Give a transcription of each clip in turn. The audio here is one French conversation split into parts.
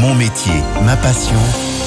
Mon métier, ma passion,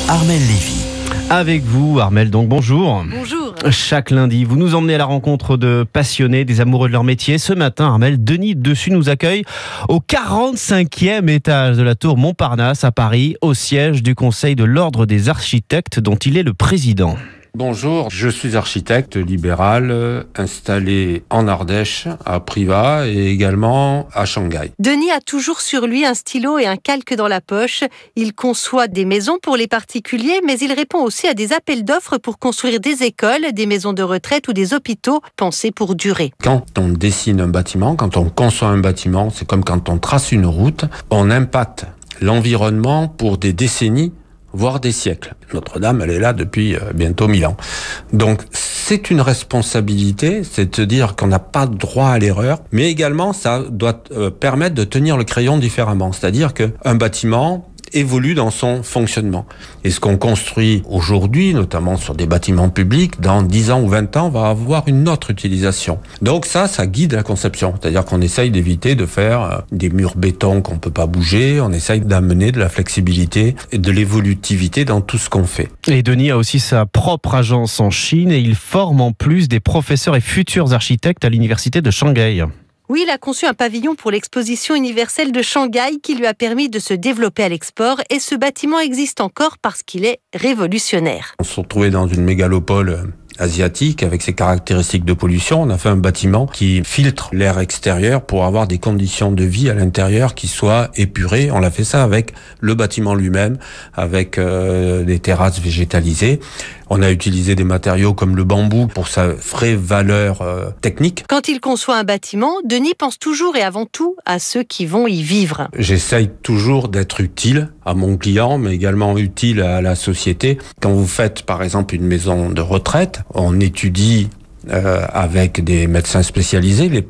Armelle Lévy. Avec vous, Armelle, donc bonjour. Bonjour. Chaque lundi, vous nous emmenez à la rencontre de passionnés, des amoureux de leur métier. Ce matin, Armelle, Denis Dessus nous accueille au 45e étage de la tour Montparnasse à Paris, au siège du Conseil de l'Ordre des architectes dont il est le président. Bonjour, je suis architecte libéral installé en Ardèche, à Privas et également à Shanghai. Denis a toujours sur lui un stylo et un calque dans la poche. Il conçoit des maisons pour les particuliers, mais il répond aussi à des appels d'offres pour construire des écoles, des maisons de retraite ou des hôpitaux pensés pour durer. Quand on dessine un bâtiment, quand on conçoit un bâtiment, c'est comme quand on trace une route, on impacte l'environnement pour des décennies, voire des siècles. Notre-Dame, elle est là depuis bientôt 1000 ans. Donc, c'est une responsabilité, c'est de dire qu'on n'a pas droit à l'erreur, mais également, ça doit permettre de tenir le crayon différemment. C'est-à-dire qu'un bâtiment évolue dans son fonctionnement. Et ce qu'on construit aujourd'hui, notamment sur des bâtiments publics, dans 10 ans ou 20 ans, va avoir une autre utilisation. Donc ça guide la conception. C'est-à-dire qu'on essaye d'éviter de faire des murs béton qu'on peut pas bouger, on essaye d'amener de la flexibilité et de l'évolutivité dans tout ce qu'on fait. Et Denis a aussi sa propre agence en Chine et il forme en plus des professeurs et futurs architectes à l'université de Shanghai. Oui, il a conçu un pavillon pour l'exposition universelle de Shanghai qui lui a permis de se développer à l'export et ce bâtiment existe encore parce qu'il est révolutionnaire. On se retrouvait dans une mégalopole asiatique avec ses caractéristiques de pollution. On a fait un bâtiment qui filtre l'air extérieur pour avoir des conditions de vie à l'intérieur qui soient épurées. On a fait ça avec le bâtiment lui-même, avec des terrasses végétalisées. On a utilisé des matériaux comme le bambou pour sa vraie valeur technique. Quand il conçoit un bâtiment, Denis pense toujours et avant tout à ceux qui vont y vivre. J'essaye toujours d'être utile à mon client, mais également utile à la société. Quand vous faites par exemple une maison de retraite, on étudie avec des médecins spécialisés les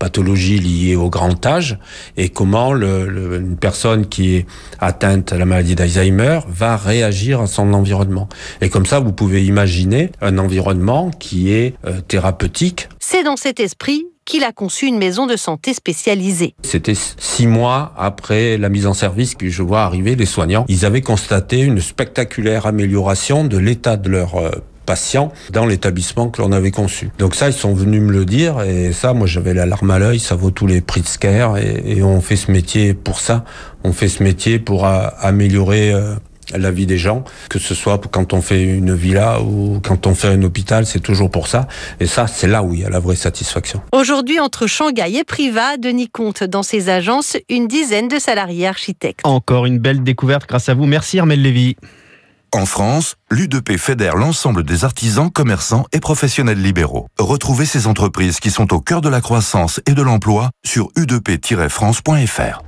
pathologies liées au grand âge et comment une personne qui est atteinte à la maladie d'Alzheimer va réagir à son environnement. Et comme ça, vous pouvez imaginer un environnement qui est thérapeutique. C'est dans cet esprit qu'il a conçu une maison de santé spécialisée. C'était 6 mois après la mise en service que je vois arriver les soignants. Ils avaient constaté une spectaculaire amélioration de l'état de leur patients dans l'établissement que l'on avait conçu. Donc ça, ils sont venus me le dire et ça, moi j'avais la larme à l'œil, ça vaut tous les prix de Scare et on fait ce métier pour ça. On fait ce métier pour améliorer la vie des gens, que ce soit quand on fait une villa ou quand on fait un hôpital, c'est toujours pour ça. Et ça, c'est là où il y a la vraie satisfaction. Aujourd'hui, entre Shanghai et Privas, Denis compte dans ses agences une dizaine de salariés architectes. Encore une belle découverte grâce à vous. Merci Armelle Lévy. En France, l'U2P fédère l'ensemble des artisans, commerçants et professionnels libéraux. Retrouvez ces entreprises qui sont au cœur de la croissance et de l'emploi sur u2p-france.fr.